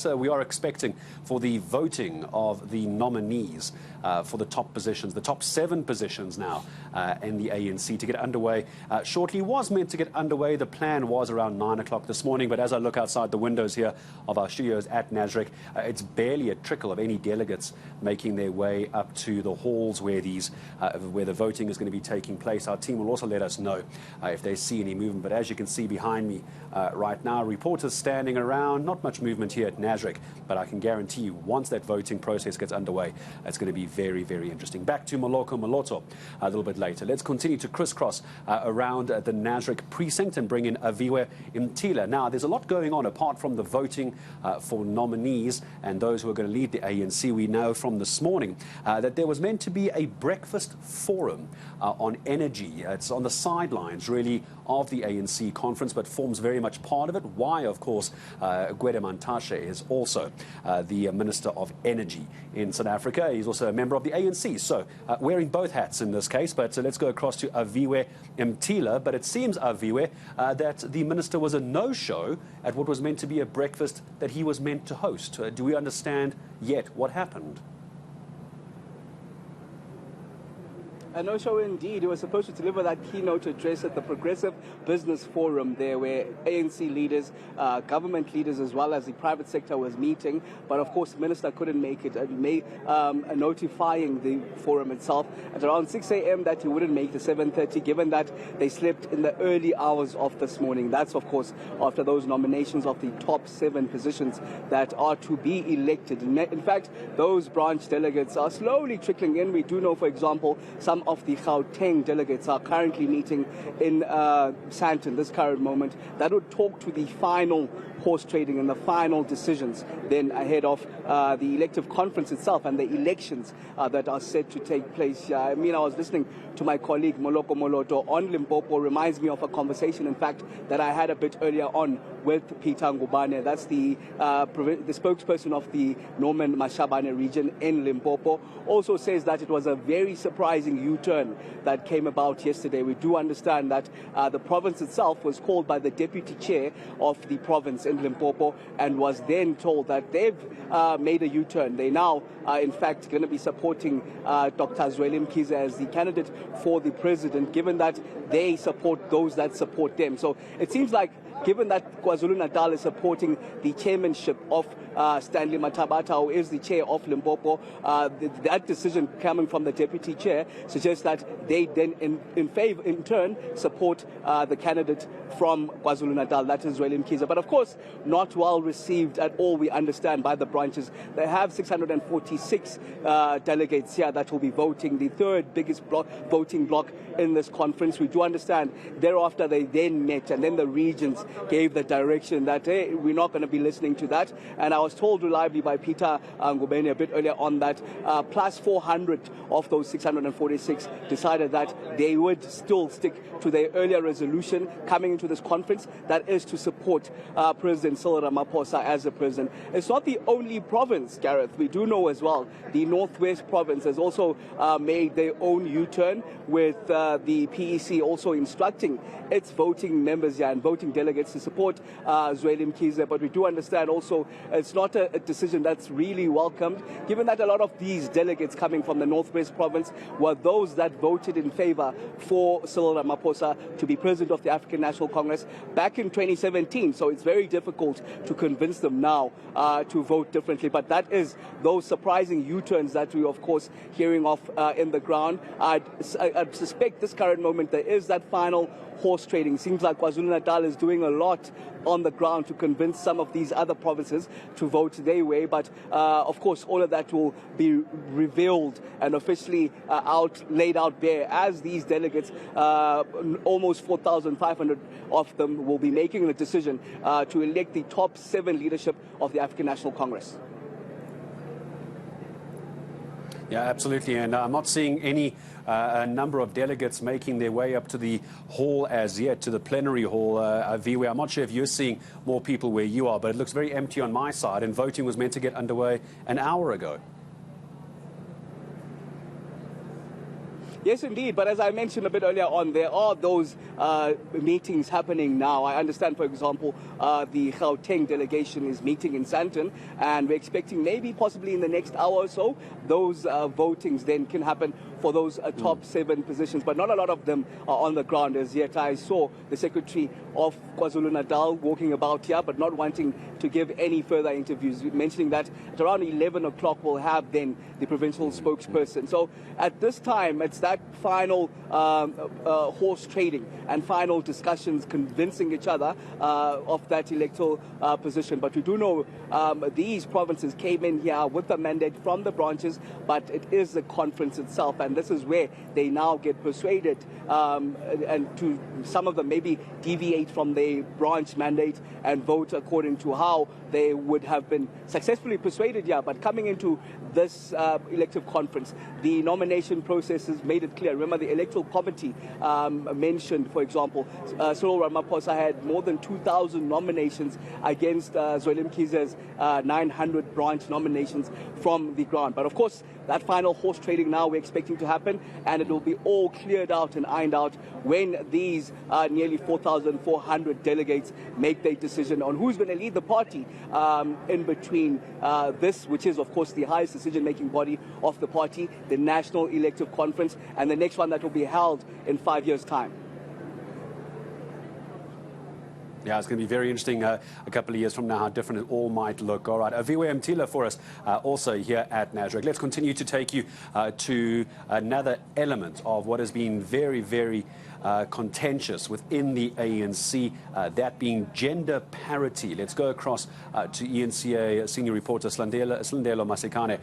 We are expecting for the voting of the nominees for the top positions, the top 7 positions now in the ANC to get underway shortly. Was meant to get underway. The plan was around 9 o'clock this morning, but as I look outside the windows here of our studios at Nasrec, it's barely a trickle of any delegates making their way up to the halls where where the voting is going to be taking place. Our team will also let us know if they see any movement, but as you can see behind me right now, reporters standing around, not much movement here at Nasrec, but I can guarantee you once that voting process gets underway, it's going to be very, very interesting. Back to Moloto a little bit later. Let's continue to crisscross around the Nasrec precinct and bring in Aviwe Mkhize. Now, there's a lot going on apart from the voting for nominees and those who are going to lead the ANC. We know from this morning that there was meant to be a breakfast forum on energy. It's on the sidelines, really, of the ANC conference, but forms very much part of it. Why, of course, Gwede Mantashe is also the Minister of Energy in South Africa. He's also a member of the ANC, so wearing both hats in this case. But let's go across to Aviwe Mkhize. But it seems, Aviwe, that the minister was a no-show at what was meant to be a breakfast that he was meant to host. Do we understand yet what happened? A no-show indeed. He was supposed to deliver that keynote address at the Progressive Business Forum there, where ANC leaders, government leaders, as well as the private sector was meeting. But of course, the minister couldn't make it, notifying the forum itself at around 6 a.m. that he wouldn't make the 7:30, given that they slept in the early hours of this morning. That's, of course, after those nominations of the top 7 positions that are to be elected. In fact, those branch delegates are slowly trickling in. We do know, for example, some of the Gauteng delegates are currently meeting in Sandton, this current moment, that would talk to the final horse trading and the final decisions then ahead of the elective conference itself and the elections that are set to take place. I mean, I was listening to my colleague Moloto on Limpopo. Reminds me of a conversation, in fact, that I had a bit earlier on with Peter Ngubane. That's the spokesperson of the Norman Mashabane region in Limpopo. Also says that it was a very surprising U-turn that came about yesterday. We do understand that the province itself was called by the deputy chair of the province in Limpopo and was then told that they've made a U-turn. They now are in fact going to be supporting Dr. Mkhize as the candidate for the president, given that they support those that support them. So it seems like, given that KwaZulu-Natal is supporting the chairmanship of Stanley Mathabatha, who is the chair of Limpopo, that decision coming from the deputy chair suggests that they then in turn support the candidate from KwaZulu-Natal, that is Mkhize. But of course, not well received at all, we understand, by the branches. They have 646 delegates here that will be voting, the third biggest voting bloc in this conference. We do understand thereafter they then met, and then the regions gave the direction that, hey, we're not going to be listening to that. And I was told reliably by Peter Ngubane a bit earlier on that plus 400 of those 646 decided that they would still stick to their earlier resolution coming into this conference, that is to support President Cyril Ramaphosa as the president. It's not the only province, Gareth. We do know as well the Northwest province has also made their own U-turn, with the PEC also instructing its voting members here and voting delegates to support Mkhize. But we do understand also it's not a decision that's really welcomed, given that a lot of these delegates coming from the Northwest province were those that voted in favor for Cyril Ramaphosa to be president of the African National Congress back in 2017. So it's very difficult to convince them now to vote differently. But that is those surprising U-turns that we, of course, hearing of in the ground. I'd suspect this current moment there is that final horse trading. Seems like KwaZulu-Natal is doing a lot on the ground to convince some of these other provinces to vote their way. But of course, all of that will be revealed and officially laid out there as these delegates, almost 4,500 of them, will be making a decision to elect the top 7 leadership of the African National Congress. Yeah, absolutely. And I'm not seeing any a number of delegates making their way up to the hall as yet, to the plenary hall. Aviwe, I'm not sure if you're seeing more people where you are, but it looks very empty on my side, and voting was meant to get underway an hour ago. Yes, indeed. But as I mentioned a bit earlier on, there are those meetings happening now. I understand, for example, the Gauteng delegation is meeting in Sandton, and we're expecting maybe possibly in the next hour or so, those votings then can happen for those top 7 positions. But not a lot of them are on the ground as yet. I saw the Secretary of KwaZulu-Natal walking about here, but not wanting to give any further interviews, mentioning that at around 11 o'clock we'll have then the provincial spokesperson. So at this time, it's that final horse trading and final discussions convincing each other of that electoral position. But we do know these provinces came in here with a mandate from the branches, but it is the conference itself, and this is where they now get persuaded and to some of them maybe deviate from their branch mandate and vote according to how they would have been successfully persuaded here. But coming into this elective conference, the nomination process has made it clear. Remember, the electoral committee mentioned, for example, Cyril Ramaphosa had more than 2,000 nominations against Mkhize's 900 branch nominations from the ground. But of course, that final horse trading now we're expecting to happen, and it will be all cleared out and ironed out when these nearly 4,400 delegates make their decision on who's going to lead the party in between this, which is, of course, the highest decision-making body of the party, the National Elective Conference, and the next one that will be held in 5 years' time. Yeah, it's going to be very interesting a couple of years from now how different it all might look. All right, Aviwe Mtila for us also here at Nasrec. Let's continue to take you to another element of what has been very, very contentious within the ANC, that being gender parity. Let's go across to eNCA senior reporter Slandelo Masekane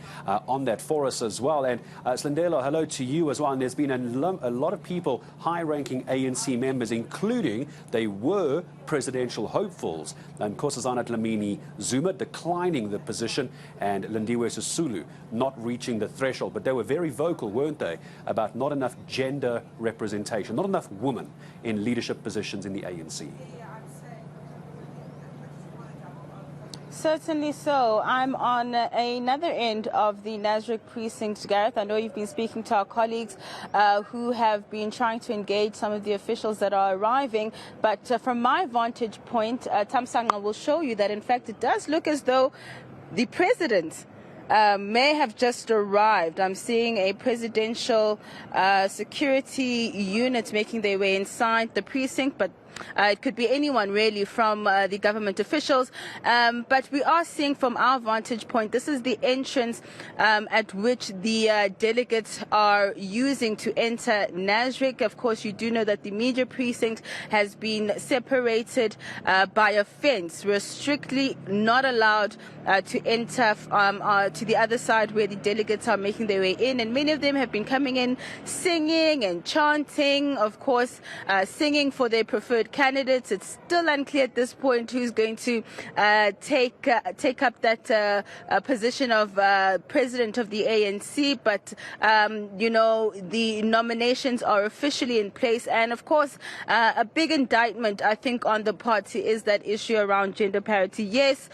on that for us as well. And Slandelo, hello to you as well. And there's been a lot of people, high-ranking ANC members, including they were presidential hopefuls, and Nkosazana Dlamini Zuma declining the position, and Lindiwe Sisulu not reaching the threshold. But they were very vocal, weren't they, about not enough gender representation, not enough women in leadership positions in the ANC. Certainly so. I'm on another end of the Nasrec precinct, Gareth. I know you've been speaking to our colleagues who have been trying to engage some of the officials that are arriving. But from my vantage point, Tamsanga will show you that, in fact, it does look as though the president may have just arrived. I'm seeing a presidential security unit making their way inside the precinct, but it could be anyone really from the government officials. But we are seeing from our vantage point, this is the entrance at which the delegates are using to enter Nasrec. Of course, you do know that the media precinct has been separated by a fence. We're strictly not allowed to enter to the other side where the delegates are making their way in. And many of them have been coming in singing and chanting, of course, singing for their preferred candidates. It's still unclear at this point who's going to take up that position of president of the ANC. But you know, the nominations are officially in place, and of course, a big indictment I think on the party is that issue around gender parity. Yes,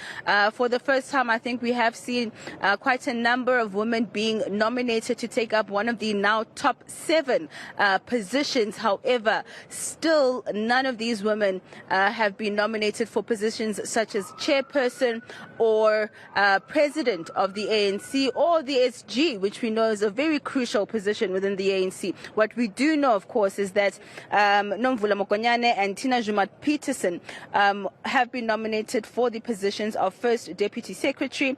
for the first time, I think we have seen quite a number of women being nominated to take up one of the now top 7 positions. However, still none of these women have been nominated for positions such as chairperson or president of the ANC or the SG, which we know is a very crucial position within the ANC. What we do know, of course, is that Nomvula Mokonyane and Tina Jumat-Peterson have been nominated for the positions of First Deputy Secretary,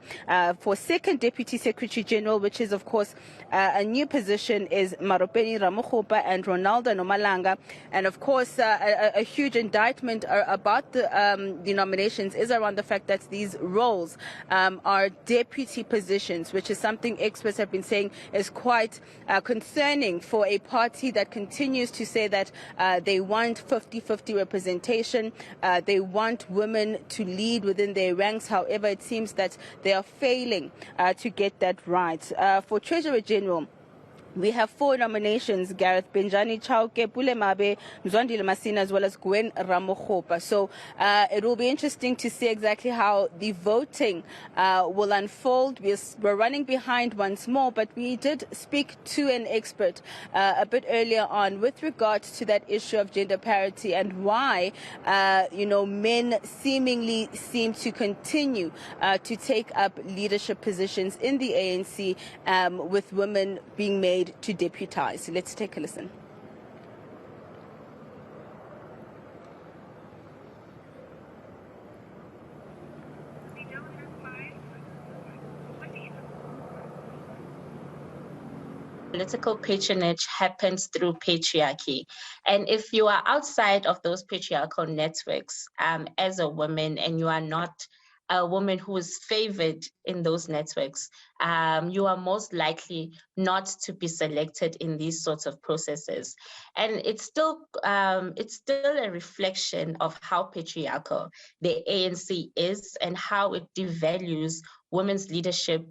for Second Deputy Secretary General, which is, of course, a new position, is Maropeni Ramokgopa and Ronaldo Nomalanga. And, of course, a huge indictment about the nominations is around the fact that these roles are deputy positions, which is something experts have been saying is quite concerning for a party that continues to say that they want 50-50 representation. They want women to lead within their ranks. However, it seems that they are failing to get that right. For Treasurer General, We have 4 nominations: Gareth Benjani Chauke, Pule Mabe, Mzwandile Masina, as well as Gwen Ramaphosa. So it will be interesting to see exactly how the voting will unfold. We're running behind once more, but we did speak to an expert a bit earlier on with regards to that issue of gender parity and why, men seemingly seem to continue to take up leadership positions in the ANC, with women being made to deputize. Let's take a listen. Political patronage happens through patriarchy. And if you are outside of those patriarchal networks as a woman, and you are not a woman who is favored in those networks, you are most likely not to be selected in these sorts of processes. And it's still a reflection of how patriarchal the ANC is and how it devalues women's leadership.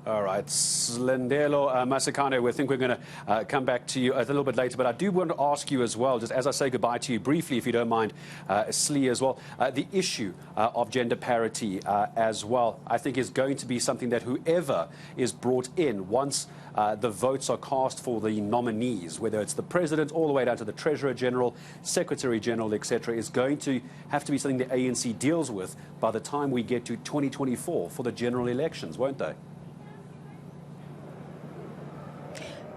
All right, Slendelo Masekane, we think we're going to come back to you a little bit later, but I do want to ask you as well, just as I say goodbye to you briefly, if you don't mind, Slee as well, the issue of gender parity as well, I think is going to be something that whoever is brought in, once the votes are cast for the nominees, whether it's the president all the way down to the treasurer general, secretary general, etc., is going to have to be something the ANC deals with by the time we get to 2024 for the general elections, won't they?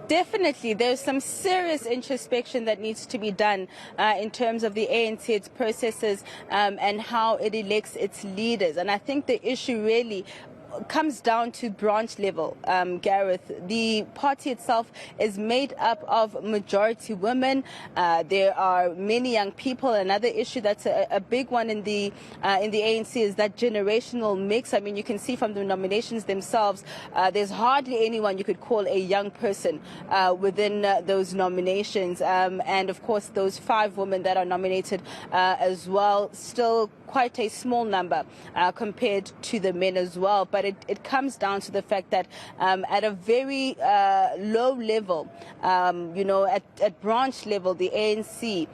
Definitely, there's some serious introspection that needs to be done in terms of the ANC, its processes, and how it elects its leaders. And I think the issue really comes down to branch level, Gareth. The party itself is made up of majority women. There are many young people. Another issue that's a big one in the ANC is that generational mix. I mean, you can see from the nominations themselves, there's hardly anyone you could call a young person within those nominations. And of course, those 5 women that are nominated as well, still quite a small number compared to the men as well. But it comes down to the fact that at a very low level, at branch level, the ANC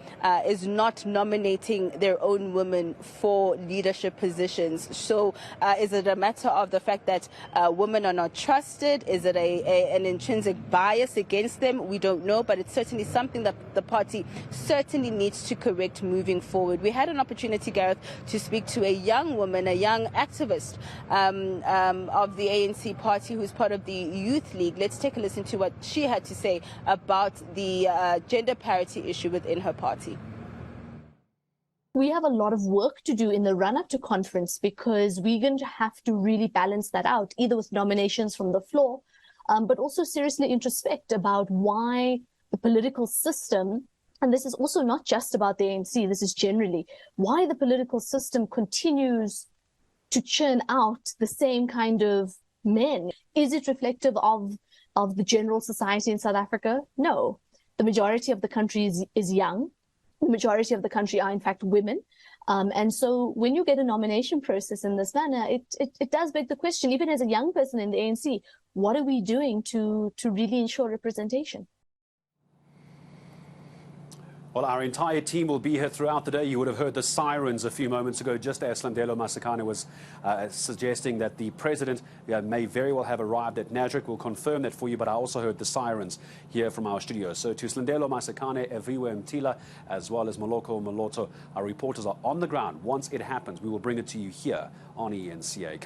is not nominating their own women for leadership positions. So is it a matter of the fact that women are not trusted? Is it an intrinsic bias against them? We don't know, but it's certainly something that the party certainly needs to correct moving forward. We had an opportunity, Gareth, to speak to a young woman, a young activist of the ANC party who's part of the Youth League. Let's take a listen to what she had to say about the gender parity issue within her party. We have a lot of work to do in the run-up to conference because we're going to have to really balance that out, either with nominations from the floor, but also seriously introspect about why the political system, and this is also not just about the ANC, this is generally, why the political system continues to churn out the same kind of men. Is it reflective of the general society in South Africa? No. The majority of the country is young. The majority of the country are, in fact, women. And so when you get a nomination process in this manner, it does beg the question, even as a young person in the ANC, what are we doing to really ensure representation? Well, our entire team will be here throughout the day. You would have heard the sirens a few moments ago, just as Slendelo Masekane was suggesting that the president may very well have arrived at Nasrec. We'll confirm that for you, but I also heard the sirens here from our studio. So to Slendelo Masekane, Eviwe Mtila, as well as Moloko Moloto, our reporters are on the ground. Once it happens, we will bring it to you here on eNCA.